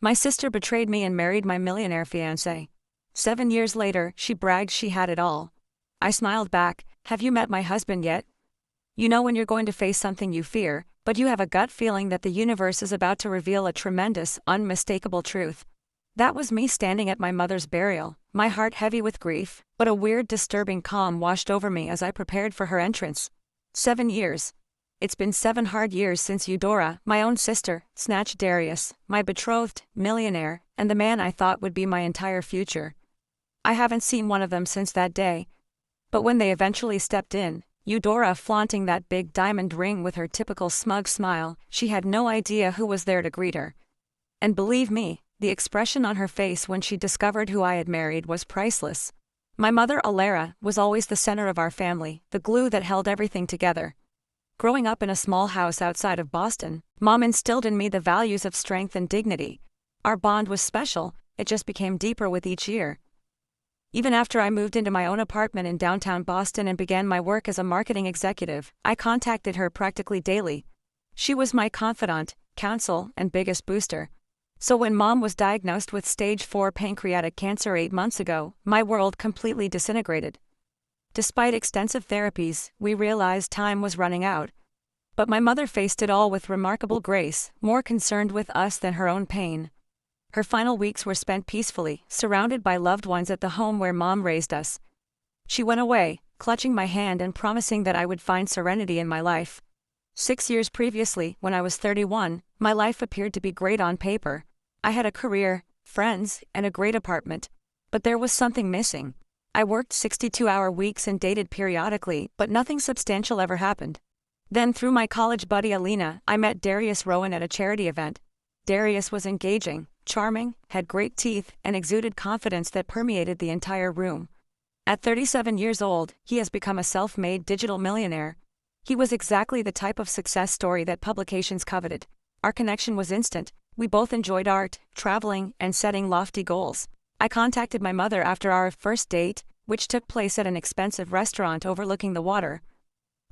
My sister betrayed me and married my millionaire fiancé. 7 years later, she bragged she had it all. I smiled back, have you met my husband yet? You know when you're going to face something you fear, but you have a gut feeling that the universe is about to reveal a tremendous, unmistakable truth. That was me standing at my mother's burial, my heart heavy with grief, but a weird disturbing calm washed over me as I prepared for her entrance. 7 years. It's been 7 hard years since Eudora, my own sister, snatched Darius, my betrothed, millionaire, and the man I thought would be my entire future. I haven't seen one of them since that day. But when they eventually stepped in, Eudora flaunting that big diamond ring with her typical smug smile, she had no idea who was there to greet her. And believe me, the expression on her face when she discovered who I had married was priceless. My mother Alara was always the center of our family, the glue that held everything together. Growing up in a small house outside of Boston, Mom instilled in me the values of strength and dignity. Our bond was special, it just became deeper with each year. Even after I moved into my own apartment in downtown Boston and began my work as a marketing executive, I contacted her practically daily. She was my confidant, counsel, and biggest booster. So when Mom was diagnosed with stage 4 pancreatic cancer 8 months ago, my world completely disintegrated. Despite extensive therapies, we realized time was running out. But my mother faced it all with remarkable grace, more concerned with us than her own pain. Her final weeks were spent peacefully, surrounded by loved ones at the home where Mom raised us. She went away, clutching my hand and promising that I would find serenity in my life. 6 years previously, when I was 31, my life appeared to be great on paper. I had a career, friends, and a great apartment. But there was something missing. I worked 62-hour weeks and dated periodically, but nothing substantial ever happened. Then through my college buddy Alina, I met Darius Rowan at a charity event. Darius was engaging, charming, had great teeth, and exuded confidence that permeated the entire room. At 37 years old, he has become a self-made digital millionaire. He was exactly the type of success story that publications coveted. Our connection was instant. We both enjoyed art, traveling, and setting lofty goals. I contacted my mother after our first date, which took place at an expensive restaurant overlooking the water.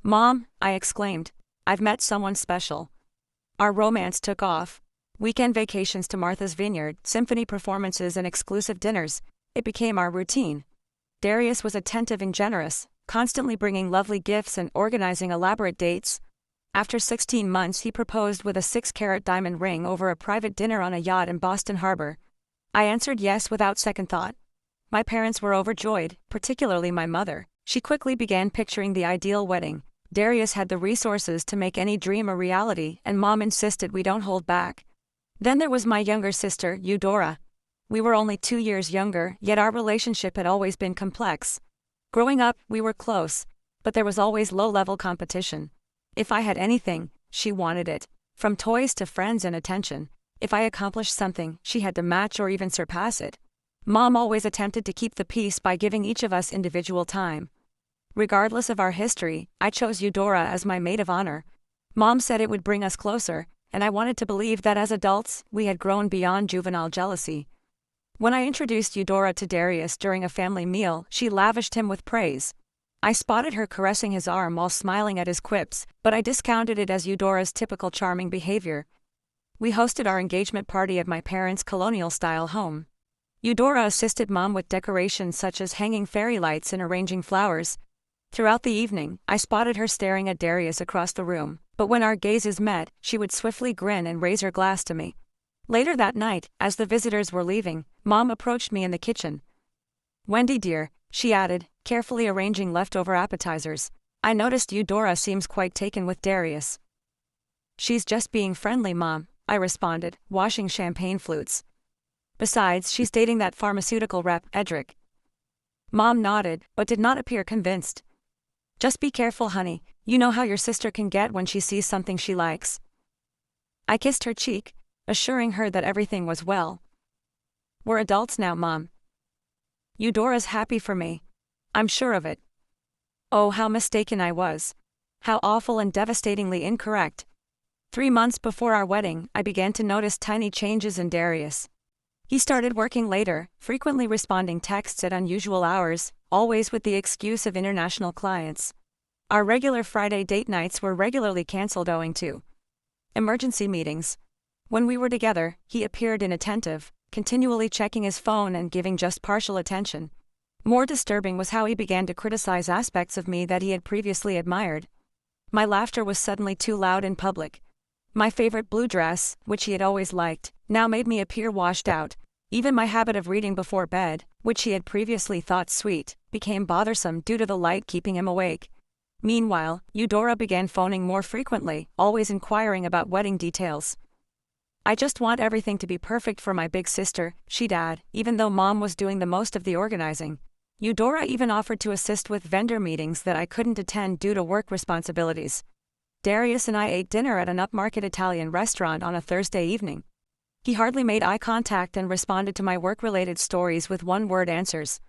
"Mom," I exclaimed, "I've met someone special." Our romance took off. Weekend vacations to Martha's Vineyard, symphony performances and exclusive dinners, it became our routine. Darius was attentive and generous, constantly bringing lovely gifts and organizing elaborate dates. After 16 months he proposed with a 6-carat diamond ring over a private dinner on a yacht in Boston Harbor. I answered yes without second thought. My parents were overjoyed, particularly my mother. She quickly began picturing the ideal wedding. Darius had the resources to make any dream a reality, and Mom insisted we don't hold back. Then there was my younger sister, Eudora. We were only 2 years younger, yet our relationship had always been complex. Growing up, we were close, but there was always low-level competition. If I had anything, she wanted it, from toys to friends and attention. If I accomplished something, she had to match or even surpass it. Mom always attempted to keep the peace by giving each of us individual time. Regardless of our history, I chose Eudora as my maid of honor. Mom said it would bring us closer, and I wanted to believe that as adults, we had grown beyond juvenile jealousy. When I introduced Eudora to Darius during a family meal, she lavished him with praise. I spotted her caressing his arm while smiling at his quips, but I discounted it as Eudora's typical charming behavior. We hosted our engagement party at my parents' colonial-style home. Eudora assisted Mom with decorations such as hanging fairy lights and arranging flowers. Throughout the evening, I spotted her staring at Darius across the room, but when our gazes met, she would swiftly grin and raise her glass to me. Later that night, as the visitors were leaving, Mom approached me in the kitchen. "Wendy dear," she added, carefully arranging leftover appetizers, "I noticed Eudora seems quite taken with Darius." "She's just being friendly, Mom," I responded, washing champagne flutes. "Besides, she's dating that pharmaceutical rep, Edric." Mom nodded, but did not appear convinced. "Just be careful, honey, you know how your sister can get when she sees something she likes." I kissed her cheek, assuring her that everything was well. "We're adults now, Mom. Eudora's happy for me. I'm sure of it." Oh, how mistaken I was. How awful and devastatingly incorrect. 3 months before our wedding, I began to notice tiny changes in Darius. He started working later, frequently responding texts at unusual hours, always with the excuse of international clients. Our regular Friday date nights were regularly canceled owing to emergency meetings. When we were together, he appeared inattentive, continually checking his phone and giving just partial attention. More disturbing was how he began to criticize aspects of me that he had previously admired. My laughter was suddenly too loud in public. My favorite blue dress, which he had always liked, now made me appear washed out. Even my habit of reading before bed, which he had previously thought sweet, became bothersome due to the light keeping him awake. Meanwhile, Eudora began phoning more frequently, always inquiring about wedding details. "I just want everything to be perfect for my big sister," she'd add, even though Mom was doing the most of the organizing. Eudora even offered to assist with vendor meetings that I couldn't attend due to work responsibilities. Darius and I ate dinner at an upmarket Italian restaurant on a Thursday evening. He hardly made eye contact and responded to my work-related stories with one-word answers.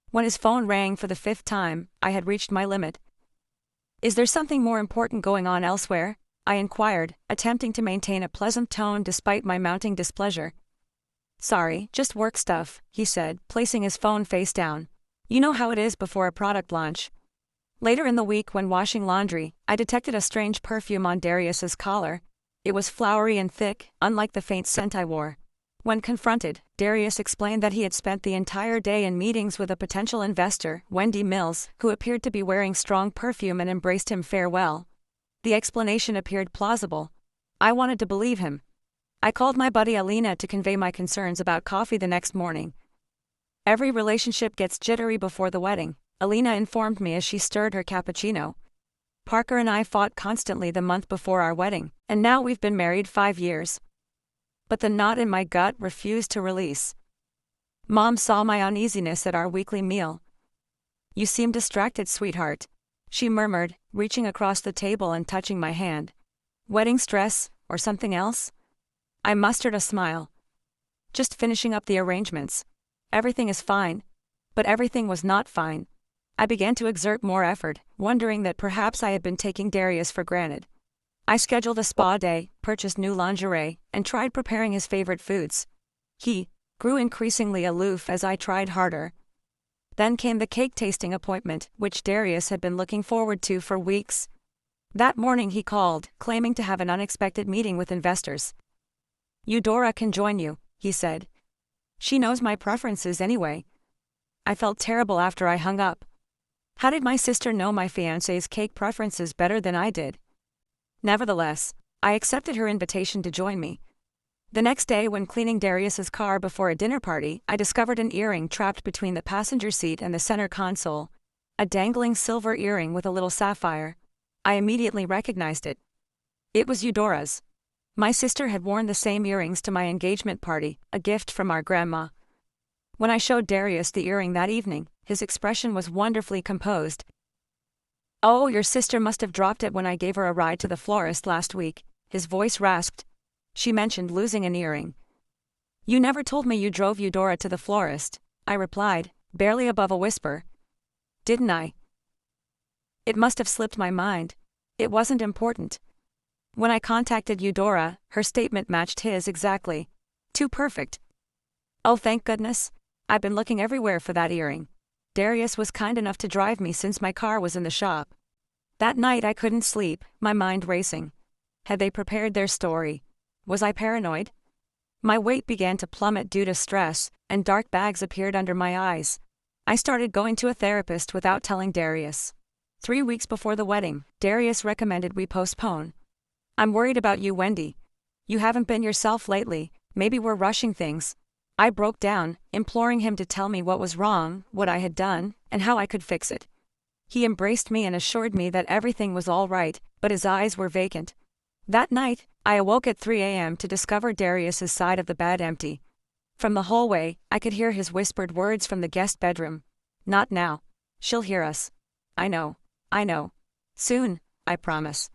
When his phone rang for the 5th time, I had reached my limit. "Is there something more important going on elsewhere?" I inquired, attempting to maintain a pleasant tone despite my mounting displeasure. "Sorry, just work stuff," he said, placing his phone face down. "You know how it is before a product launch." Later in the week when washing laundry, I detected a strange perfume on Darius's collar. It was flowery and thick, unlike the faint scent I wore. When confronted, Darius explained that he had spent the entire day in meetings with a potential investor, Wendy Mills, who appeared to be wearing strong perfume and embraced him farewell. The explanation appeared plausible. I wanted to believe him. I called my buddy Alina to convey my concerns about coffee the next morning. "Every relationship gets jittery before the wedding," Alina informed me as she stirred her cappuccino. "Parker and I fought constantly the month before our wedding, and now we've been married 5 years. But the knot in my gut refused to release." Mom saw my uneasiness at our weekly meal. "You seem distracted, sweetheart," she murmured, reaching across the table and touching my hand. "Wedding stress, or something else?" I mustered a smile. "Just finishing up the arrangements. Everything is fine." But everything was not fine. I began to exert more effort, wondering that perhaps I had been taking Darius for granted. I scheduled a spa day, purchased new lingerie, and tried preparing his favorite foods. He grew increasingly aloof as I tried harder. Then came the cake tasting appointment, which Darius had been looking forward to for weeks. That morning he called, claiming to have an unexpected meeting with investors. "Eudora can join you," he said. "She knows my preferences anyway." I felt terrible after I hung up. How did my sister know my fiancé's cake preferences better than I did? Nevertheless, I accepted her invitation to join me. The next day, when cleaning Darius's car before a dinner party, I discovered an earring trapped between the passenger seat and the center console. A dangling silver earring with a little sapphire. I immediately recognized it. It was Eudora's. My sister had worn the same earrings to my engagement party, a gift from our grandma. When I showed Darius the earring that evening, his expression was wonderfully composed. "Oh, your sister must have dropped it when I gave her a ride to the florist last week," his voice rasped. "She mentioned losing an earring." "You never told me you drove Eudora to the florist," I replied, barely above a whisper. "Didn't I?" It must have slipped my mind. It wasn't important. When I contacted Eudora, her statement matched his exactly. Too perfect. "Oh, thank goodness. I've been looking everywhere for that earring. Darius was kind enough to drive me since my car was in the shop." That night I couldn't sleep, my mind racing. Had they prepared their story? Was I paranoid? My weight began to plummet due to stress, and dark bags appeared under my eyes. I started going to a therapist without telling Darius. 3 weeks before the wedding, Darius recommended we postpone. "I'm worried about you, Wendy. You haven't been yourself lately, maybe we're rushing things." I broke down, imploring him to tell me what was wrong, what I had done, and how I could fix it. He embraced me and assured me that everything was all right, but his eyes were vacant. That night, I awoke at 3 a.m. to discover Darius's side of the bed empty. From the hallway, I could hear his whispered words from the guest bedroom. "Not now. She'll hear us." I know. Soon, I promise."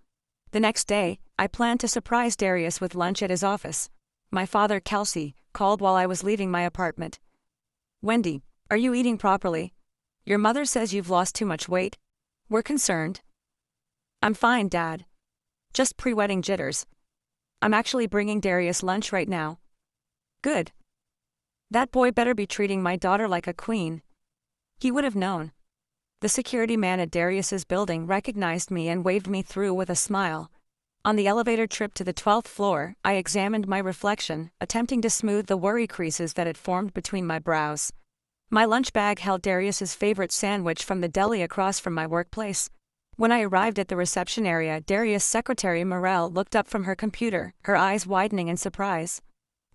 The next day, I planned to surprise Darius with lunch at his office. My father, Kelsey, called while I was leaving my apartment. "Wendy, are you eating properly? Your mother says you've lost too much weight. We're concerned." "I'm fine, Dad. Just pre-wedding jitters. I'm actually bringing Darius lunch right now." "Good. That boy better be treating my daughter like a queen." He would have known. The security man at Darius's building recognized me and waved me through with a smile. On the elevator trip to the 12th floor, I examined my reflection, attempting to smooth the worry creases that had formed between my brows. My lunch bag held Darius's favorite sandwich from the deli across from my workplace. When I arrived at the reception area, Darius' secretary Morel looked up from her computer, her eyes widening in surprise.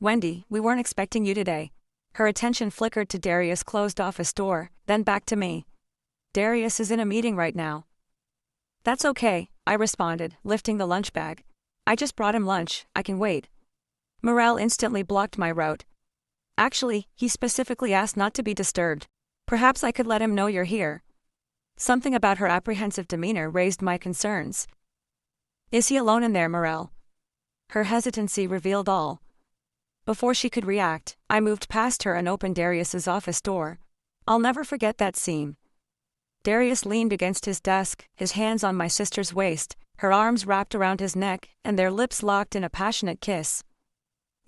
"Wendy, we weren't expecting you today." Her attention flickered to Darius' closed office door, then back to me. "Darius is in a meeting right now." "That's okay," I responded, lifting the lunch bag. "I just brought him lunch, I can wait." Morel instantly blocked my route. "Actually, he specifically asked not to be disturbed. Perhaps I could let him know you're here." Something about her apprehensive demeanor raised my concerns. "Is he alone in there, Morel?" Her hesitancy revealed all. Before she could react, I moved past her and opened Darius's office door. I'll never forget that scene. Darius leaned against his desk, his hands on my sister's waist, her arms wrapped around his neck, and their lips locked in a passionate kiss.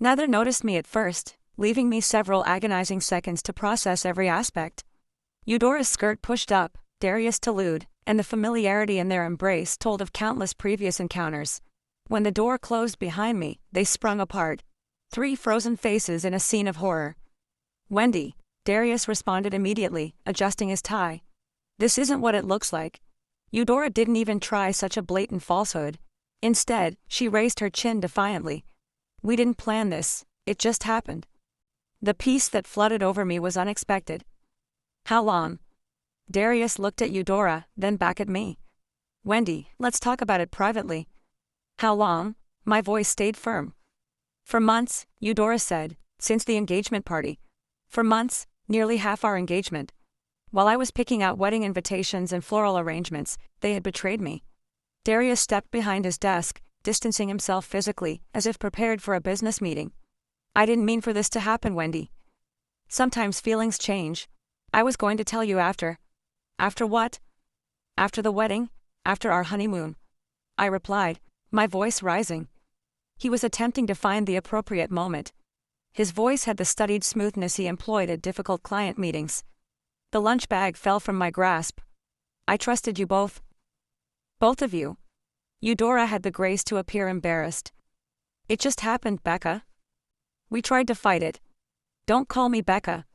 Neither noticed me at first, leaving me several agonizing seconds to process every aspect. Eudora's skirt pushed up, Darius tolued, and the familiarity in their embrace told of countless previous encounters. When the door closed behind me, they sprung apart. 3 frozen faces in a scene of horror. "Wendy," Darius responded immediately, adjusting his tie. "This isn't what it looks like." Eudora didn't even try such a blatant falsehood. Instead, she raised her chin defiantly. "We didn't plan this, it just happened." The peace that flooded over me was unexpected. "How long?" Darius looked at Eudora, then back at me. "Wendy, let's talk about it privately." "How long?" My voice stayed firm. "For months," Eudora said, "since the engagement party." "For months, nearly half our engagement." While I was picking out wedding invitations and floral arrangements, they had betrayed me. Darius stepped behind his desk, distancing himself physically, as if prepared for a business meeting. "I didn't mean for this to happen, Wendy." "Sometimes feelings change. I was going to tell you after." "After what?" "After the wedding, after our honeymoon," I replied, my voice rising. He was attempting to find the appropriate moment. His voice had the studied smoothness he employed at difficult client meetings. The lunch bag fell from my grasp. "I trusted you both." "Both of you?" Eudora had the grace to appear embarrassed. "It just happened, Becca." "We tried to fight it." "Don't call me Becca."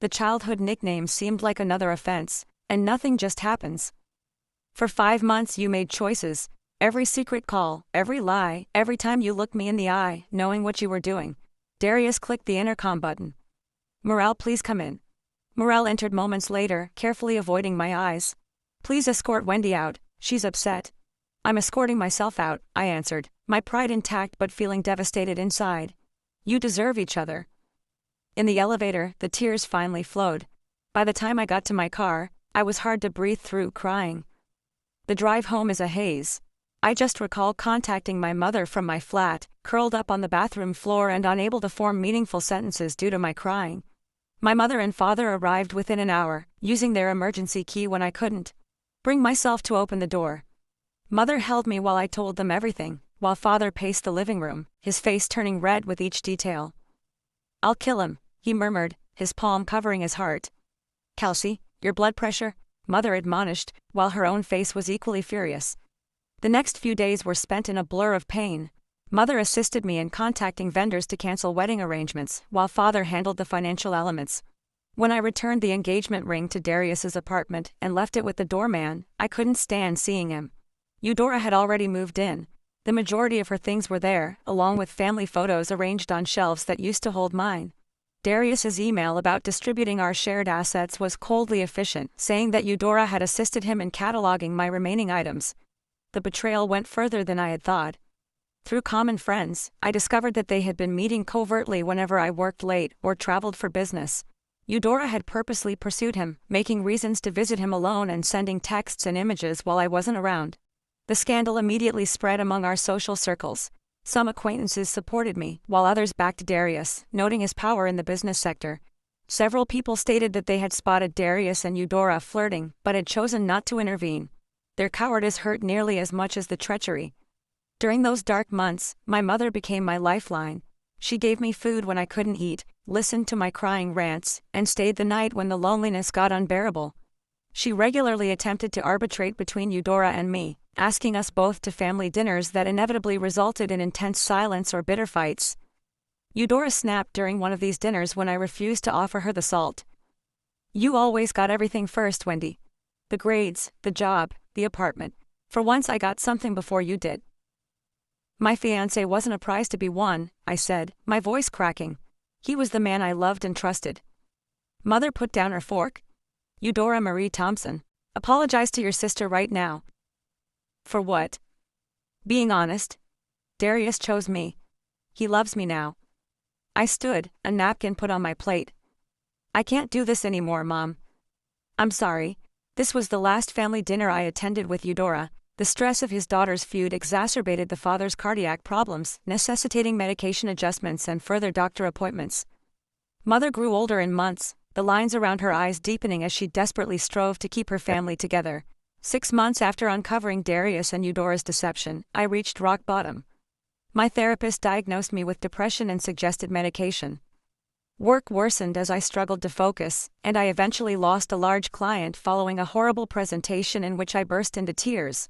The childhood nickname seemed like another offense, and nothing just happens. "For 5 months you made choices. Every secret call, every lie, every time you looked me in the eye, knowing what you were doing." Darius clicked the intercom button. "Morel, please come in." Morel entered moments later, carefully avoiding my eyes. "Please escort Wendy out, she's upset." "I'm escorting myself out," I answered, my pride intact but feeling devastated inside. "You deserve each other." In the elevator, the tears finally flowed. By the time I got to my car, I was hard to breathe through, crying. The drive home is a haze. I just recall contacting my mother from my flat, curled up on the bathroom floor and unable to form meaningful sentences due to my crying. My mother and father arrived within an hour, using their emergency key when I couldn't bring myself to open the door. Mother held me while I told them everything, while father paced the living room, his face turning red with each detail. "I'll kill him," he murmured, his palm covering his heart. "Kelsey, your blood pressure," mother admonished, while her own face was equally furious. The next few days were spent in a blur of pain. Mother assisted me in contacting vendors to cancel wedding arrangements, while father handled the financial elements. When I returned the engagement ring to Darius's apartment and left it with the doorman, I couldn't stand seeing him. Eudora had already moved in. The majority of her things were there, along with family photos arranged on shelves that used to hold mine. Darius's email about distributing our shared assets was coldly efficient, saying that Eudora had assisted him in cataloging my remaining items. The betrayal went further than I had thought. Through common friends, I discovered that they had been meeting covertly whenever I worked late or traveled for business. Eudora had purposely pursued him, making reasons to visit him alone and sending texts and images while I wasn't around. The scandal immediately spread among our social circles. Some acquaintances supported me, while others backed Darius, noting his power in the business sector. Several people stated that they had spotted Darius and Eudora flirting, but had chosen not to intervene. Their cowardice hurt nearly as much as the treachery. During those dark months, my mother became my lifeline. She gave me food when I couldn't eat, listened to my crying rants, and stayed the night when the loneliness got unbearable. She regularly attempted to arbitrate between Eudora and me, asking us both to family dinners that inevitably resulted in intense silence or bitter fights. Eudora snapped during one of these dinners when I refused to offer her the salt. "You always got everything first, Wendy. The grades, the job, the apartment. For once I got something before you did." "My fiancé wasn't a prize to be won," I said, my voice cracking. "He was the man I loved and trusted." Mother put down her fork. "Eudora Marie Thompson, apologize to your sister right now." "For what?" "Being honest. Darius chose me. He loves me now." I stood, a napkin put on my plate. "I can't do this anymore, Mom. I'm sorry. This was the last family dinner I attended with Eudora." The stress of his daughter's feud exacerbated the father's cardiac problems, necessitating medication adjustments and further doctor appointments. Mother grew older in months, the lines around her eyes deepening as she desperately strove to keep her family together. 6 months after uncovering Darius and Eudora's deception, I reached rock bottom. My therapist diagnosed me with depression and suggested medication. Work worsened as I struggled to focus, and I eventually lost a large client following a horrible presentation in which I burst into tears.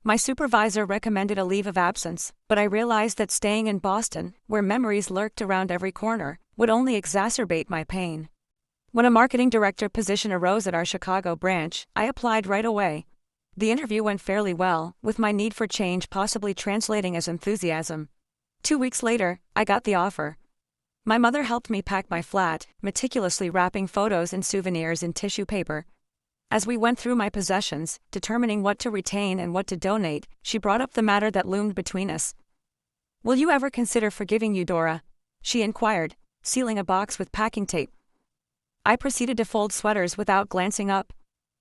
My supervisor recommended a leave of absence, but I realized that staying in Boston, where memories lurked around every corner, would only exacerbate my pain. When a marketing director position arose at our Chicago branch, I applied right away. The interview went fairly well, with my need for change possibly translating as enthusiasm. 2 weeks later, I got the offer. My mother helped me pack my flat, meticulously wrapping photos and souvenirs in tissue paper. As we went through my possessions, determining what to retain and what to donate, she brought up the matter that loomed between us. "Will you ever consider forgiving Eudora?" she inquired, sealing a box with packing tape. I proceeded to fold sweaters without glancing up.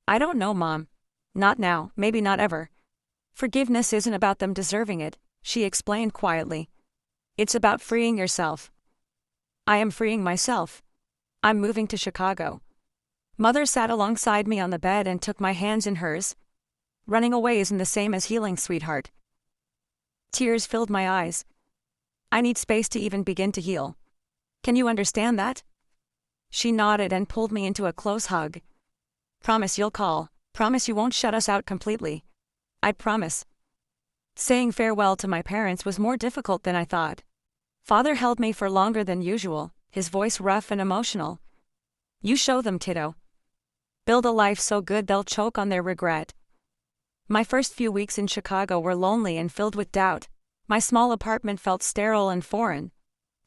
"I don't know, Mom. Not now, maybe not ever. Forgiveness isn't about them deserving it," she explained quietly. "It's about freeing yourself." "I am freeing myself. I'm moving to Chicago." Mother sat alongside me on the bed and took my hands in hers. "Running away isn't the same as healing, sweetheart." Tears filled my eyes. "I need space to even begin to heal. Can you understand that?" She nodded and pulled me into a close hug. "Promise you'll call. Promise you won't shut us out completely." "I promise." Saying farewell to my parents was more difficult than I thought. Father held me for longer than usual, his voice rough and emotional. "You show them, kiddo. Build a life so good they'll choke on their regret." My first few weeks in Chicago were lonely and filled with doubt. My small apartment felt sterile and foreign.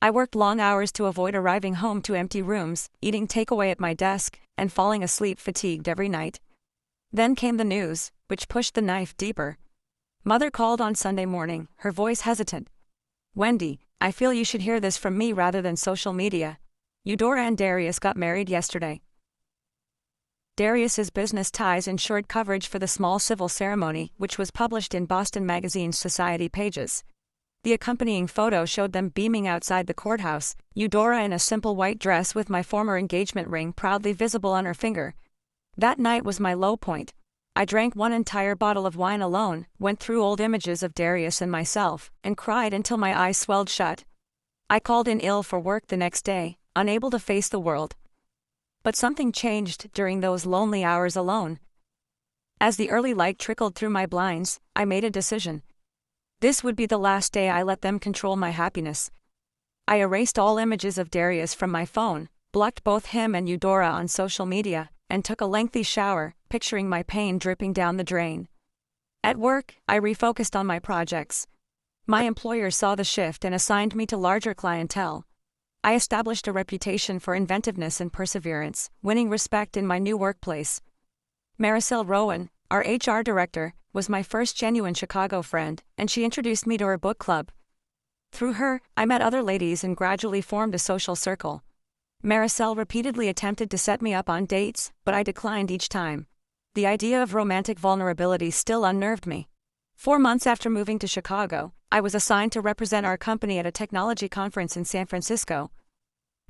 I worked long hours to avoid arriving home to empty rooms, eating takeaway at my desk, and falling asleep fatigued every night. Then came the news, which pushed the knife deeper. Mother called on Sunday morning, her voice hesitant. "Wendy, I feel you should hear this from me rather than social media. Eudora and Darius got married yesterday." Darius's business ties ensured coverage for the small civil ceremony, which was published in Boston Magazine's Society pages. The accompanying photo showed them beaming outside the courthouse, Eudora in a simple white dress with my former engagement ring proudly visible on her finger. That night was my low point. I drank one entire bottle of wine alone, went through old images of Darius and myself, and cried until my eyes swelled shut. I called in ill for work the next day, unable to face the world. But something changed during those lonely hours alone. As the early light trickled through my blinds, I made a decision. This would be the last day I let them control my happiness. I erased all images of Darius from my phone, blocked both him and Eudora on social media, and took a lengthy shower, picturing my pain dripping down the drain. At work, I refocused on my projects. My employer saw the shift and assigned me to larger clientele. I established a reputation for inventiveness and perseverance, winning respect in my new workplace. Maricel Rowan, our HR director, was my first genuine Chicago friend, and she introduced me to her book club. Through her, I met other ladies and gradually formed a social circle. Maricel repeatedly attempted to set me up on dates, but I declined each time. The idea of romantic vulnerability still unnerved me. 4 months after moving to Chicago, I was assigned to represent our company at a technology conference in San Francisco.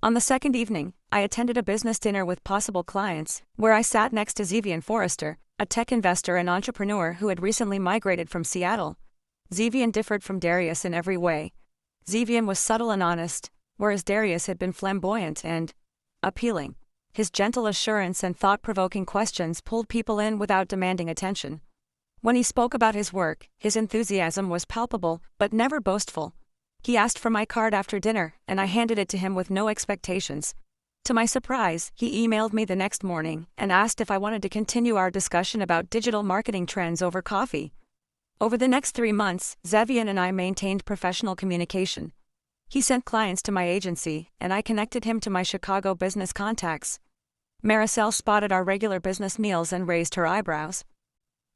On the second evening, I attended a business dinner with possible clients, where I sat next to Zevian Forrester, a tech investor and entrepreneur who had recently migrated from Seattle. Zevian differed from Darius in every way. Zevian was subtle and honest, whereas Darius had been flamboyant and appealing. his gentle assurance and thought-provoking questions pulled people in without demanding attention. When he spoke about his work, his enthusiasm was palpable, but never boastful. He asked for my card after dinner, and I handed it to him with no expectations. To my surprise, he emailed me the next morning and asked if I wanted to continue our discussion about digital marketing trends over coffee. Over the next 3 months, Zevian and I maintained professional communication. He sent clients to my agency, and I connected him to my Chicago business contacts. Maricel spotted our regular business meals and raised her eyebrows.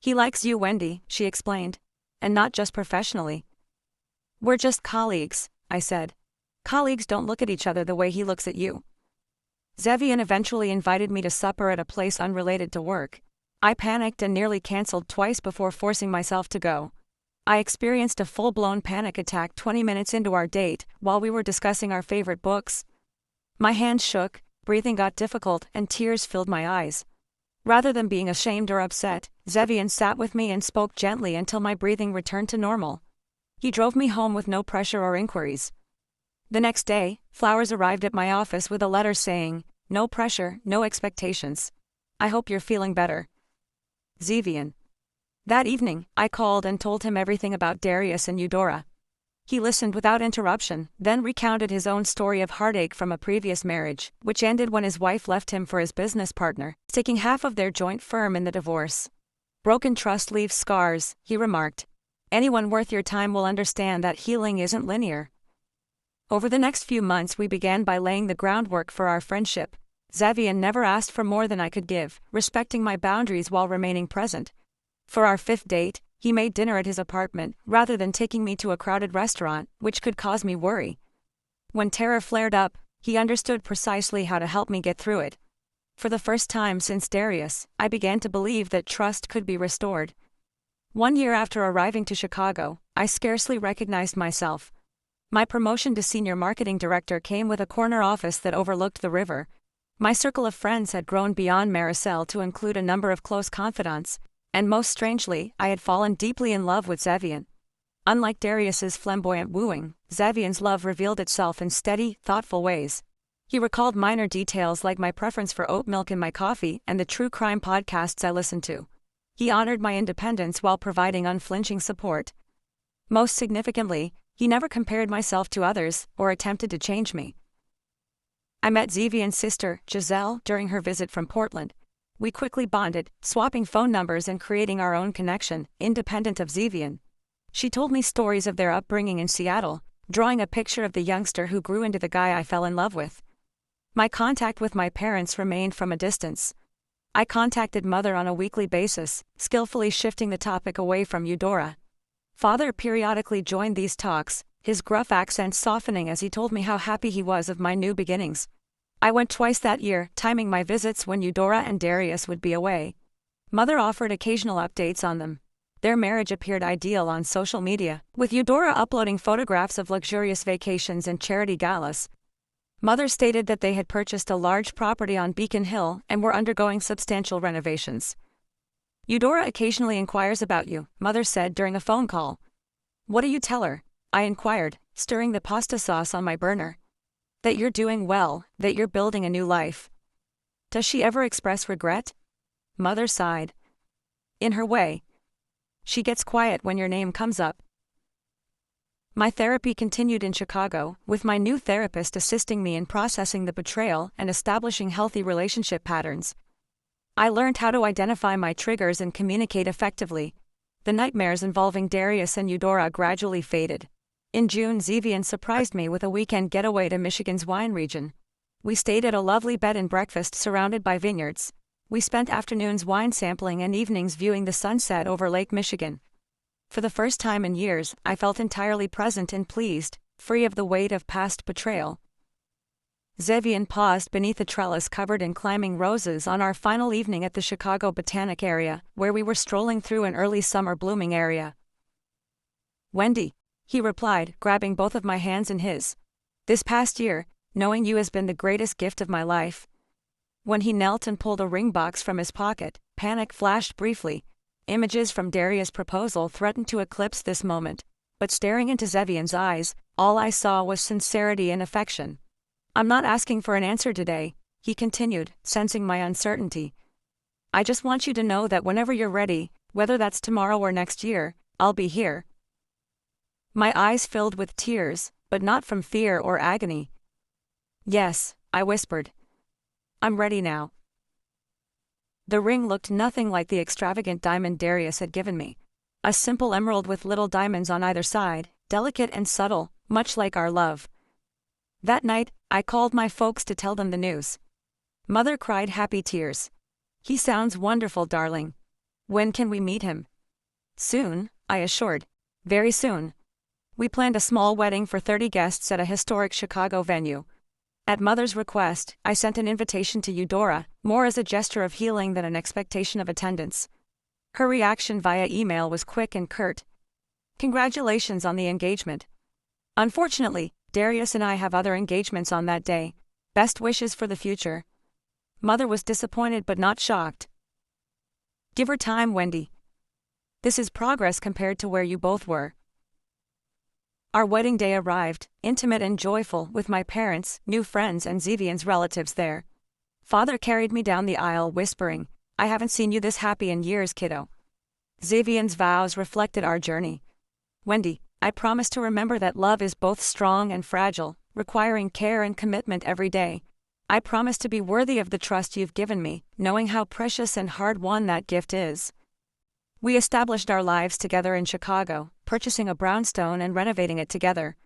"He likes you, Wendy," she explained. "And not just professionally." "We're just colleagues," I said. "Colleagues don't look at each other the way he looks at you." Zevian eventually invited me to supper at a place unrelated to work. I panicked and nearly canceled twice before forcing myself to go. I experienced a full-blown panic attack 20 minutes into our date while we were discussing our favorite books. My hands shook, breathing got difficult, and tears filled my eyes. Rather than being ashamed or upset, Zevian sat with me and spoke gently until my breathing returned to normal. He drove me home with no pressure or inquiries. The next day, flowers arrived at my office with a letter saying, "No pressure, no expectations. I hope you're feeling better. Zevian." That evening, I called and told him everything about Darius and Eudora. He listened without interruption, then recounted his own story of heartache from a previous marriage, which ended when his wife left him for his business partner, taking half of their joint firm in the divorce. "Broken trust leaves scars," he remarked. "Anyone worth your time will understand that healing isn't linear." Over the next few months we began by laying the groundwork for our friendship. Zevian never asked for more than I could give, respecting my boundaries while remaining present. For our 5th date, he made dinner at his apartment, rather than taking me to a crowded restaurant, which could cause me worry. When terror flared up, he understood precisely how to help me get through it. For the first time since Darius, I began to believe that trust could be restored. 1 year after arriving to Chicago, I scarcely recognized myself. My promotion to senior marketing director came with a corner office that overlooked the river. My circle of friends had grown beyond Maricel to include a number of close confidants, and most strangely, I had fallen deeply in love with Zevian. Unlike Darius's flamboyant wooing, Zevian's love revealed itself in steady, thoughtful ways. He recalled minor details like my preference for oat milk in my coffee and the true crime podcasts I listened to. He honored my independence while providing unflinching support. Most significantly, he never compared myself to others or attempted to change me. I met Zevian's sister, Giselle, during her visit from Portland. We quickly bonded, swapping phone numbers and creating our own connection, independent of Zevian. She told me stories of their upbringing in Seattle, drawing a picture of the youngster who grew into the guy I fell in love with. My contact with my parents remained from a distance. I contacted Mother on a weekly basis, skillfully shifting the topic away from Eudora. Father periodically joined these talks, his gruff accent softening as he told me how happy he was of my new beginnings. I went twice that year, timing my visits when Eudora and Darius would be away. Mother offered occasional updates on them. Their marriage appeared ideal on social media, with Eudora uploading photographs of luxurious vacations and charity galas. Mother stated that they had purchased a large property on Beacon Hill and were undergoing substantial renovations. "Eudora occasionally inquires about you," Mother said during a phone call. "What do you tell her?" I inquired, stirring the pasta sauce on my burner. "That you're doing well, that you're building a new life." "Does she ever express regret?" Mother sighed. "In her way. She gets quiet when your name comes up." My therapy continued in Chicago, with my new therapist assisting me in processing the betrayal and establishing healthy relationship patterns. I learned how to identify my triggers and communicate effectively. The nightmares involving Darius and Eudora gradually faded. In June, Zevian surprised me with a weekend getaway to Michigan's wine region. We stayed at a lovely bed and breakfast surrounded by vineyards. We spent afternoons wine sampling and evenings viewing the sunset over Lake Michigan. For the first time in years, I felt entirely present and pleased, free of the weight of past betrayal. Zevian paused beneath a trellis covered in climbing roses on our final evening at the Chicago Botanic area, where we were strolling through an early summer blooming area. "Wendy," he replied, grabbing both of my hands in his. "This past year, knowing you has been the greatest gift of my life." When he knelt and pulled a ring box from his pocket, panic flashed briefly. Images from Darius' proposal threatened to eclipse this moment, but staring into Zevian's eyes, all I saw was sincerity and affection. "I'm not asking for an answer today," he continued, sensing my uncertainty. I just want you to know that whenever you're ready, whether that's tomorrow or next year, I'll be here. My eyes filled with tears, but not from fear or agony. Yes, I whispered. I'm ready now. The ring looked nothing like the extravagant diamond Darius had given me. A simple emerald with little diamonds on either side, delicate and subtle, much like our love. That night, I called my folks to tell them the news. Mother cried happy tears. He sounds wonderful, darling. When can we meet him? Soon, I assured. Very soon. We planned a small wedding for 30 guests at a historic Chicago venue. At Mother's request, I sent an invitation to Eudora, more as a gesture of healing than an expectation of attendance. Her reaction via email was quick and curt. Congratulations on the engagement. Unfortunately, Darius and I have other engagements on that day. Best wishes for the future. Mother was disappointed but not shocked. Give her time, Wendy. This is progress compared to where you both were. Our wedding day arrived, intimate and joyful, with my parents, new friends and Zevian's relatives there. Father carried me down the aisle whispering, I haven't seen you this happy in years, kiddo. Zevian's vows reflected our journey. Wendy, I promise to remember that love is both strong and fragile, requiring care and commitment every day. I promise to be worthy of the trust you've given me, knowing how precious and hard-won that gift is. We established our lives together in Chicago, purchasing a brownstone and renovating it together.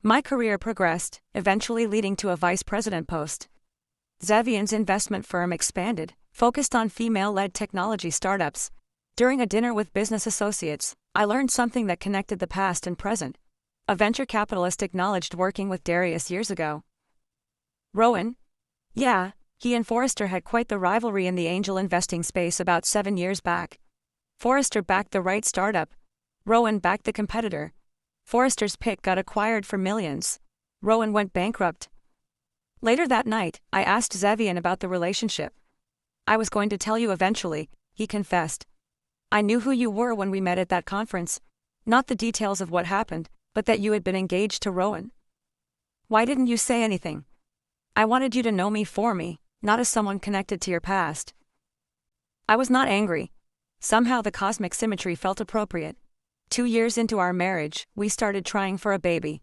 My career progressed, eventually leading to a vice president post. Zevian's investment firm expanded, focused on female-led technology startups. During a dinner with business associates, I learned something that connected the past and present. A venture capitalist acknowledged working with Darius years ago. Rowan? Yeah, he and Forrester had quite the rivalry in the angel investing space about 7 years back. Forrester backed the right startup. Rowan backed the competitor. Forrester's pick got acquired for millions. Rowan went bankrupt. Later that night, I asked Zevian about the relationship. I was going to tell you eventually, he confessed. I knew who you were when we met at that conference. Not the details of what happened, but that you had been engaged to Rowan. Why didn't you say anything? I wanted you to know me for me, not as someone connected to your past. I was not angry. Somehow the cosmic symmetry felt appropriate. 2 years into our marriage, we started trying for a baby.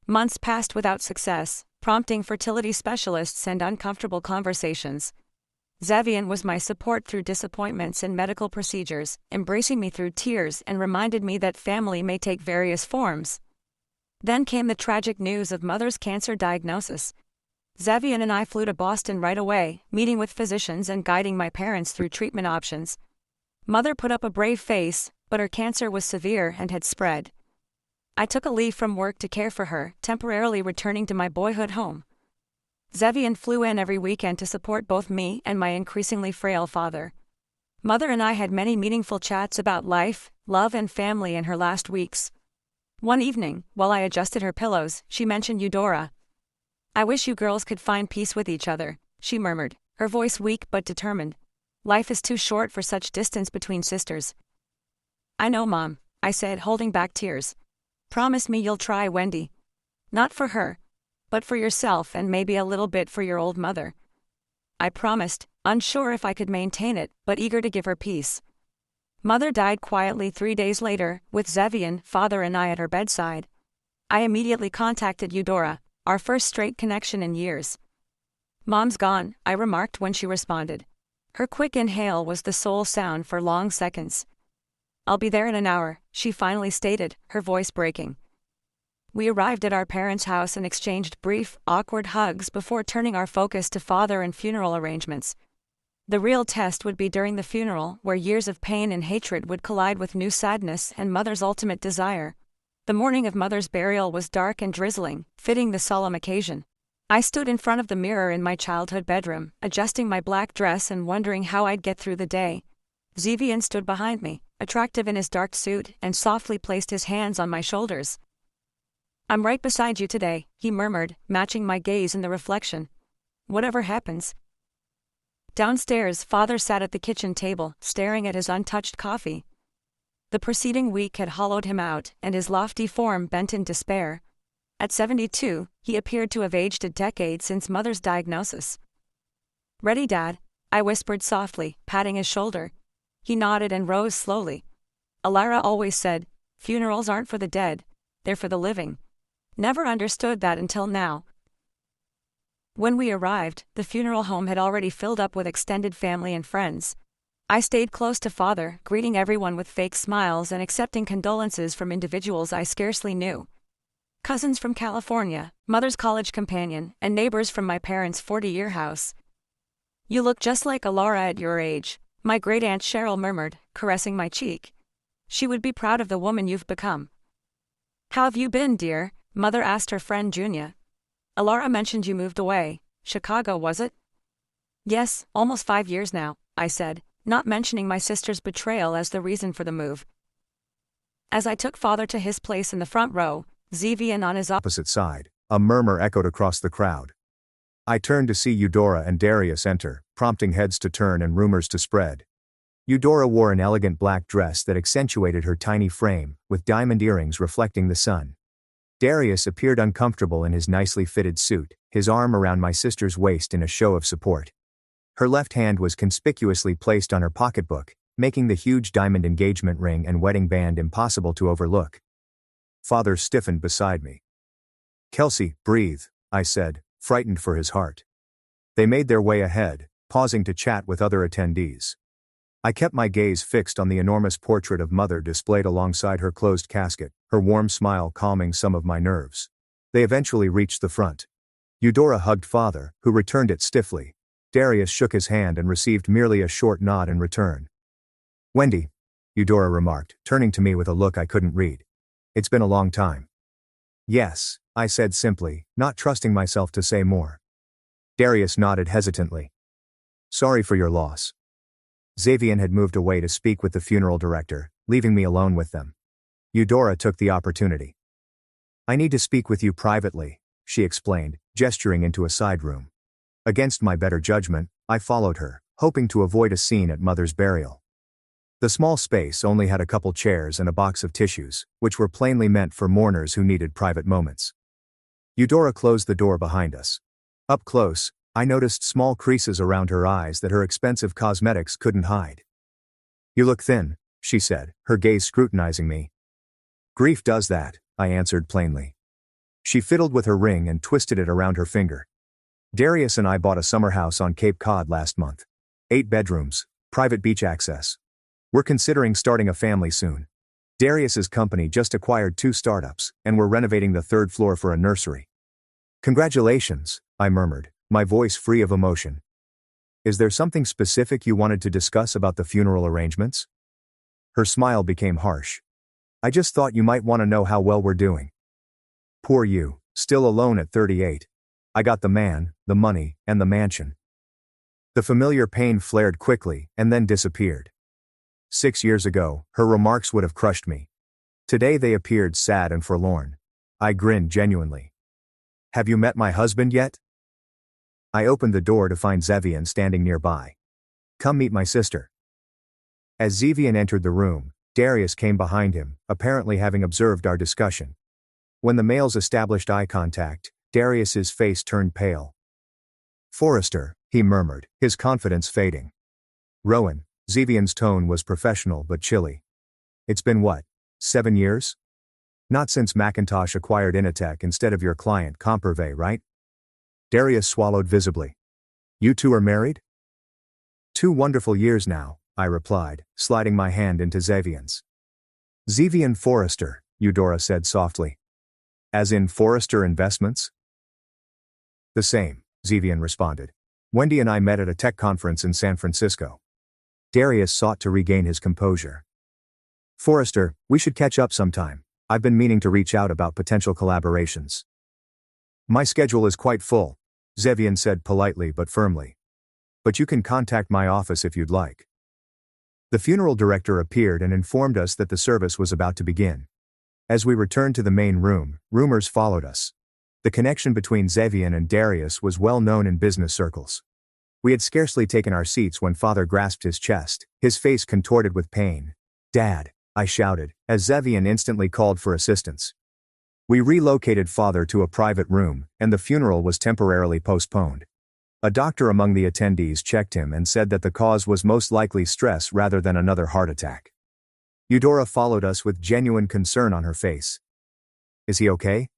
Months passed without success, prompting fertility specialists and uncomfortable conversations. Zevian was my support through disappointments and medical procedures, embracing me through tears and reminded me that family may take various forms. Then came the tragic news of Mother's cancer diagnosis. Zevian and I flew to Boston right away, meeting with physicians and guiding my parents through treatment options. Mother put up a brave face, but her cancer was severe and had spread. I took a leave from work to care for her, temporarily returning to my boyhood home. Zevian flew in every weekend to support both me and my increasingly frail father. Mother and I had many meaningful chats about life, love and family in her last weeks. One evening, while I adjusted her pillows, she mentioned Eudora. I wish you girls could find peace with each other, she murmured, her voice weak but determined. Life is too short for such distance between sisters. I know, Mom, I said, holding back tears. Promise me you'll try, Wendy. Not for her, but for yourself and maybe a little bit for your old mother. I promised, unsure if I could maintain it, but eager to give her peace. Mother died quietly 3 days later, with Zevian, father and I at her bedside. I immediately contacted Eudora, our first straight connection in years. Mom's gone, I remarked when she responded. Her quick inhale was the sole sound for long seconds. I'll be there in an hour, she finally stated, her voice breaking. We arrived at our parents' house and exchanged brief, awkward hugs before turning our focus to father and funeral arrangements. The real test would be during the funeral, where years of pain and hatred would collide with new sadness and Mother's ultimate desire. The morning of Mother's burial was dark and drizzling, fitting the solemn occasion. I stood in front of the mirror in my childhood bedroom, adjusting my black dress and wondering how I'd get through the day. Zevian stood behind me, attractive in his dark suit, and softly placed his hands on my shoulders. I'm right beside you today, he murmured, matching my gaze in the reflection. Whatever happens. Downstairs, Father sat at the kitchen table, staring at his untouched coffee. The preceding week had hollowed him out, and his lofty form bent in despair. At 72, he appeared to have aged a decade since Mother's diagnosis. Ready, Dad? I whispered softly, patting his shoulder. He nodded and rose slowly. Alara always said, funerals aren't for the dead, they're for the living. Never understood that until now. When we arrived, the funeral home had already filled up with extended family and friends. I stayed close to Father, greeting everyone with fake smiles and accepting condolences from individuals I scarcely knew. Cousins from California, Mother's college companion, and neighbors from my parents' 40-year house. You look just like Alara at your age, my great-aunt Cheryl murmured, caressing my cheek. She would be proud of the woman you've become. How have you been, dear? Mother asked her friend Junia. Alara mentioned you moved away. Chicago, was it? Yes, almost 5 years now, I said, not mentioning my sister's betrayal as the reason for the move. As I took Father to his place in the front row, Zevian on his opposite side, a murmur echoed across the crowd. I turned to see Eudora and Darius enter, prompting heads to turn and rumors to spread. Eudora wore an elegant black dress that accentuated her tiny frame, with diamond earrings reflecting the sun. Darius appeared uncomfortable in his nicely fitted suit, his arm around my sister's waist in a show of support. Her left hand was conspicuously placed on her pocketbook, making the huge diamond engagement ring and wedding band impossible to overlook. Father stiffened beside me. "Kelsey, breathe," I said, frightened for his heart. They made their way ahead, pausing to chat with other attendees. I kept my gaze fixed on the enormous portrait of Mother displayed alongside her closed casket, her warm smile calming some of my nerves. They eventually reached the front. Eudora hugged Father, who returned it stiffly. Darius shook his hand and received merely a short nod in return. "Wendy," Eudora remarked, turning to me with a look I couldn't read. "It's been a long time." "Yes," I said simply, not trusting myself to say more. Darius nodded hesitantly. "Sorry for your loss." Xavian had moved away to speak with the funeral director, leaving me alone with them. Eudora took the opportunity. "I need to speak with you privately," she explained, gesturing into a side room. Against my better judgment, I followed her, hoping to avoid a scene at Mother's burial. The small space only had a couple chairs and a box of tissues, which were plainly meant for mourners who needed private moments. Eudora closed the door behind us. Up close, I noticed small creases around her eyes that her expensive cosmetics couldn't hide. "You look thin," she said, her gaze scrutinizing me. "Grief does that," I answered plainly. She fiddled with her ring and twisted it around her finger. "Darius and I bought a summer house on Cape Cod last month. 8 bedrooms, private beach access. We're considering starting a family soon. Darius's company just acquired 2 startups, and we're renovating the 3rd floor for a nursery." "Congratulations," I murmured, my voice free of emotion. "Is there something specific you wanted to discuss about the funeral arrangements?" Her smile became harsh. "I just thought you might want to know how well we're doing." "Poor you, still alone at 38. I got the man, the money, and the mansion." The familiar pain flared quickly, and then disappeared. 6 years ago, her remarks would have crushed me. Today they appeared sad and forlorn. I grinned genuinely. "Have you met my husband yet?" I opened the door to find Zevian standing nearby. "Come meet my sister." As Zevian entered the room, Darius came behind him, apparently having observed our discussion. When the males established eye contact, Darius's face turned pale. "Forrester," he murmured, his confidence fading. "Rowan." Zevian's tone was professional but chilly. "It's been what, 7 years? Not since Macintosh acquired Initech instead of your client Comperve, right?" Darius swallowed visibly. "You two are married?" "2 wonderful years now," I replied, sliding my hand into Zevian's. "Zevian Forrester," Eudora said softly. "As in Forrester Investments?" "The same," Zevian responded. "Wendy and I met at a tech conference in San Francisco." Darius sought to regain his composure. "Forrester, we should catch up sometime. I've been meaning to reach out about potential collaborations." "My schedule is quite full," Zevian said politely but firmly. "But you can contact my office if you'd like." The funeral director appeared and informed us that the service was about to begin. As we returned to the main room, rumors followed us. The connection between Zevian and Darius was well known in business circles. We had scarcely taken our seats when Father grasped his chest, his face contorted with pain. "Dad," I shouted, as Zevian instantly called for assistance. We relocated Father to a private room, and the funeral was temporarily postponed. A doctor among the attendees checked him and said that the cause was most likely stress rather than another heart attack. Eudora followed us with genuine concern on her face. Is he okay?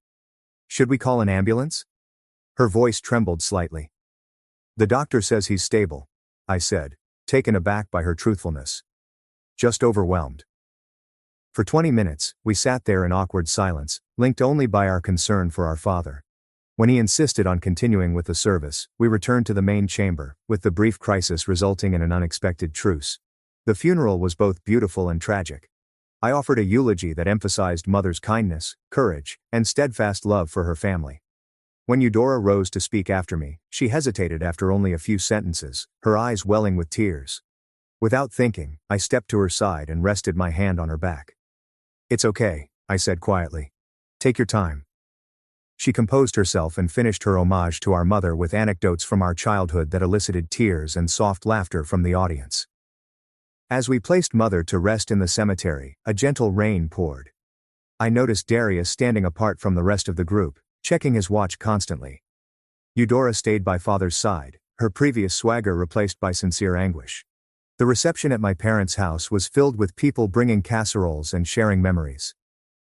Should we call an ambulance? Her voice trembled slightly. The doctor says he's stable, I said, taken aback by her truthfulness. Just overwhelmed. For 20 minutes, we sat there in awkward silence, linked only by our concern for our father. When he insisted on continuing with the service, we returned to the main chamber, with the brief crisis resulting in an unexpected truce. The funeral was both beautiful and tragic. I offered a eulogy that emphasized Mother's kindness, courage, and steadfast love for her family. When Eudora rose to speak after me, she hesitated after only a few sentences, her eyes welling with tears. Without thinking, I stepped to her side and rested my hand on her back. It's okay, I said quietly. Take your time. She composed herself and finished her homage to our mother with anecdotes from our childhood that elicited tears and soft laughter from the audience. As we placed Mother to rest in the cemetery, a gentle rain poured. I noticed Darius standing apart from the rest of the group, checking his watch constantly. Eudora stayed by Father's side, her previous swagger replaced by sincere anguish. The reception at my parents' house was filled with people bringing casseroles and sharing memories.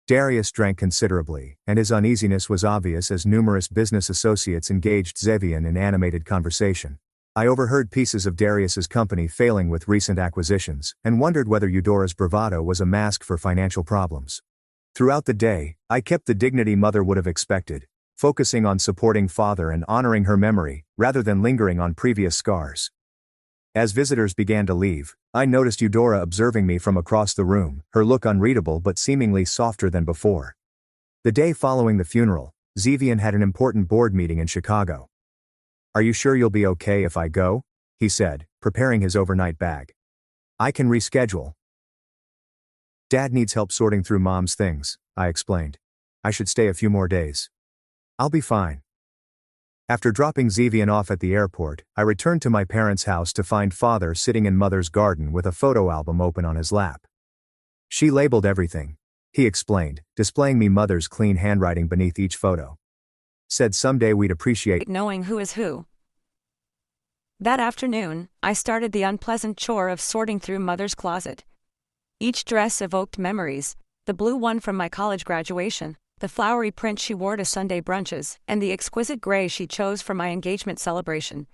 Darius drank considerably, and his uneasiness was obvious as numerous business associates engaged Zevian in animated conversation. I overheard pieces of Darius's company failing with recent acquisitions, and wondered whether Eudora's bravado was a mask for financial problems. Throughout the day, I kept the dignity Mother would have expected, focusing on supporting Father and honoring her memory, rather than lingering on previous scars. As visitors began to leave, I noticed Eudora observing me from across the room, her look unreadable but seemingly softer than before. The day following the funeral, Zevian had an important board meeting in Chicago. Are you sure you'll be okay if I go? He said, preparing his overnight bag. I can reschedule. Dad needs help sorting through Mom's things, I explained. I should stay a few more days. I'll be fine. After dropping Zevian off at the airport, I returned to my parents' house to find Father sitting in Mother's garden with a photo album open on his lap. She labeled everything, he explained, displaying me Mother's clean handwriting beneath each photo. Said someday we'd appreciate knowing who is who. That afternoon, I started the unpleasant chore of sorting through Mother's closet. Each dress evoked memories, the blue one from my college graduation, the flowery print she wore to Sunday brunches, and the exquisite gray she chose for my engagement celebration.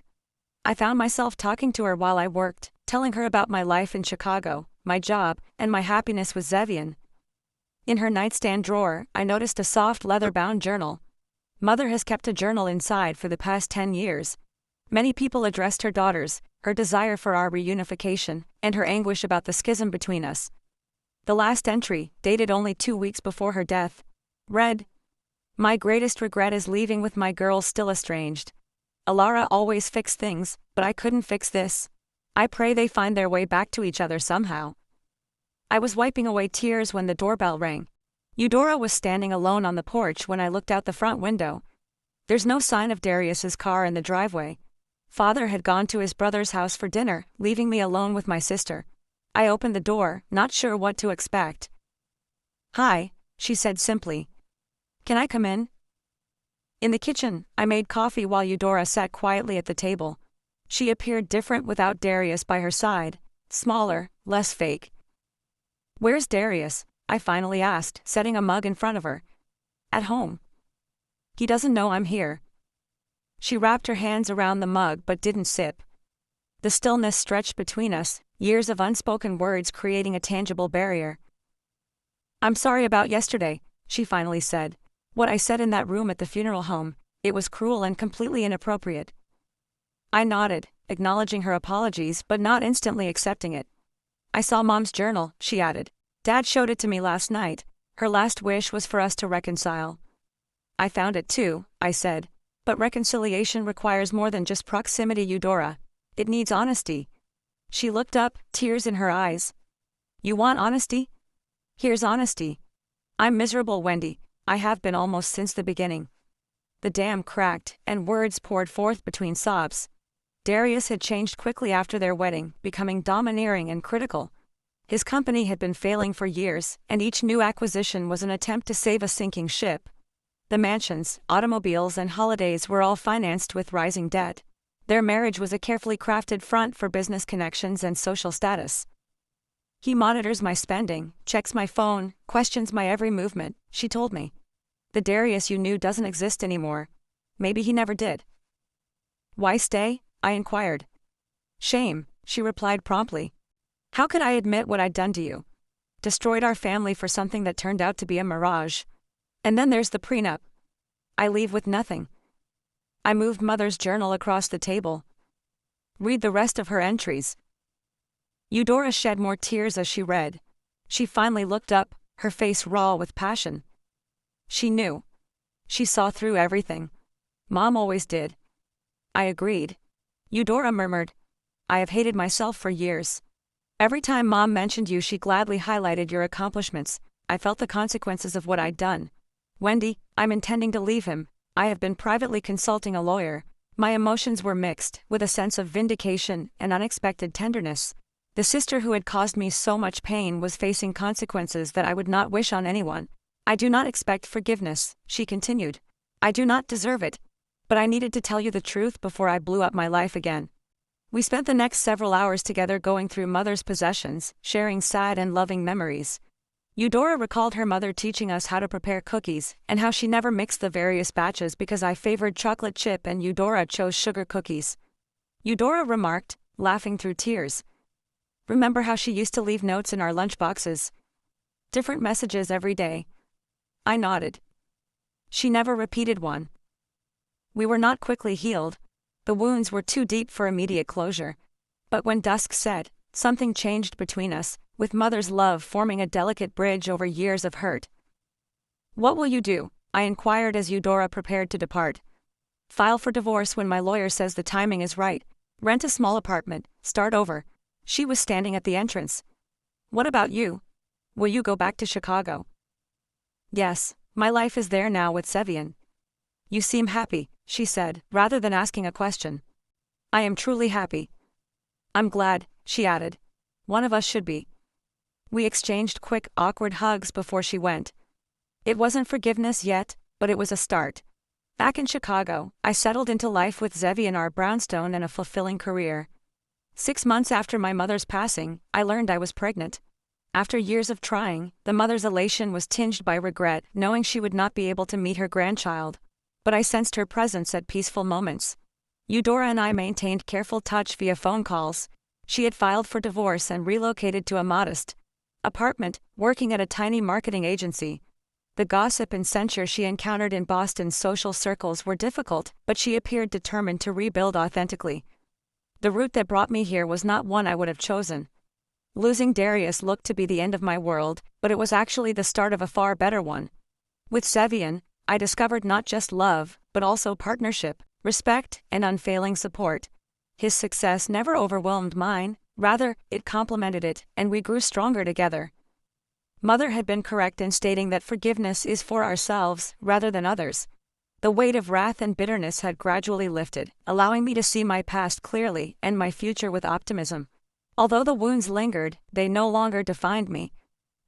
I found myself talking to her while I worked, telling her about my life in Chicago, my job, and my happiness with Zevian. In her nightstand drawer, I noticed a soft leather-bound journal. Mother has kept a journal inside for the past 10 years. Many people addressed her daughters, her desire for our reunification, and her anguish about the schism between us. The last entry, dated only 2 weeks before her death, read, "My greatest regret is leaving with my girls still estranged. Alara always fixed things, but I couldn't fix this. I pray they find their way back to each other somehow." I was wiping away tears when the doorbell rang. Eudora was standing alone on the porch when I looked out the front window. There's no sign of Darius's car in the driveway. Father had gone to his brother's house for dinner, leaving me alone with my sister. I opened the door, not sure what to expect. "Hi," she said simply. "Can I come in?" In the kitchen, I made coffee while Eudora sat quietly at the table. She appeared different without Darius by her side, smaller, less fake. "Where's Darius?" I finally asked, setting a mug in front of her. "At home. He doesn't know I'm here." She wrapped her hands around the mug but didn't sip. The stillness stretched between us, years of unspoken words creating a tangible barrier. "I'm sorry about yesterday," she finally said. "What I said in that room at the funeral home, it was cruel and completely inappropriate." I nodded, acknowledging her apologies but not instantly accepting it. "I saw Mom's journal," she added. "Dad showed it to me last night. Her last wish was for us to reconcile." "I found it too," I said. "But reconciliation requires more than just proximity, Eudora. It needs honesty." She looked up, tears in her eyes. "You want honesty? Here's honesty. I'm miserable, Wendy. I have been almost since the beginning." The dam cracked, and words poured forth between sobs. Darius had changed quickly after their wedding, becoming domineering and critical. His company had been failing for years, and each new acquisition was an attempt to save a sinking ship. The mansions, automobiles, and holidays were all financed with rising debt. Their marriage was a carefully crafted front for business connections and social status. He monitors my spending, checks my phone, questions my every movement, she told me. The Darius you knew doesn't exist anymore. Maybe he never did. Why stay? I inquired. Shame, she replied promptly. How could I admit what I'd done to you? Destroyed our family for something that turned out to be a mirage. And then there's the prenup. I leave with nothing. I moved Mother's journal across the table. Read the rest of her entries. Eudora shed more tears as she read. She finally looked up, her face raw with passion. She knew. She saw through everything. Mom always did. I agreed. Eudora murmured. I have hated myself for years. Every time Mom mentioned you, she gladly highlighted your accomplishments. I felt the consequences of what I'd done. Wendy, I'm intending to leave him. I have been privately consulting a lawyer. My emotions were mixed, with a sense of vindication and unexpected tenderness. The sister who had caused me so much pain was facing consequences that I would not wish on anyone. I do not expect forgiveness, she continued. I do not deserve it. But I needed to tell you the truth before I blew up my life again. We spent the next several hours together going through Mother's possessions, sharing sad and loving memories. Eudora recalled her mother teaching us how to prepare cookies, and how she never mixed the various batches because I favored chocolate chip and Eudora chose sugar cookies. Eudora remarked, laughing through tears. Remember how she used to leave notes in our lunchboxes? Different messages every day. I nodded. She never repeated one. We were not quickly healed. The wounds were too deep for immediate closure. But when dusk set, something changed between us, with Mother's love forming a delicate bridge over years of hurt. What will you do? I inquired as Eudora prepared to depart. File for divorce when my lawyer says the timing is right. Rent a small apartment, start over. She was standing at the entrance. What about you? Will you go back to Chicago? Yes, my life is there now with Sevian. You seem happy, she said, rather than asking a question. I am truly happy. I'm glad, she added. One of us should be. We exchanged quick, awkward hugs before she went. It wasn't forgiveness yet, but it was a start. Back in Chicago, I settled into life with Zevi in our brownstone and a fulfilling career. 6 months after my mother's passing, I learned I was pregnant. After years of trying, the mother's elation was tinged by regret, knowing she would not be able to meet her grandchild. But I sensed her presence at peaceful moments. Eudora and I maintained careful touch via phone calls. She had filed for divorce and relocated to a modest apartment, working at a tiny marketing agency. The gossip and censure she encountered in Boston's social circles were difficult, but she appeared determined to rebuild authentically. The route that brought me here was not one I would have chosen. Losing Darius looked to be the end of my world, but it was actually the start of a far better one. With Sevian, I discovered not just love, but also partnership, respect, and unfailing support. His success never overwhelmed mine, rather, it complemented it, and we grew stronger together. Mother had been correct in stating that forgiveness is for ourselves, rather than others. The weight of wrath and bitterness had gradually lifted, allowing me to see my past clearly and my future with optimism. Although the wounds lingered, they no longer defined me.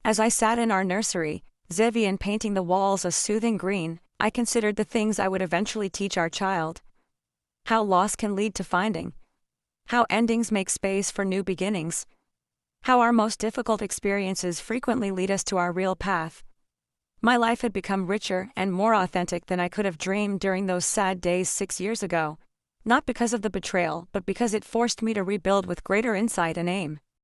As I sat in our nursery, Zevian painting the walls a soothing green, I considered the things I would eventually teach our child. How loss can lead to finding. How endings make space for new beginnings. How our most difficult experiences frequently lead us to our real path. My life had become richer and more authentic than I could have dreamed during those sad days 6 years ago. Not because of the betrayal, but because it forced me to rebuild with greater insight and aim.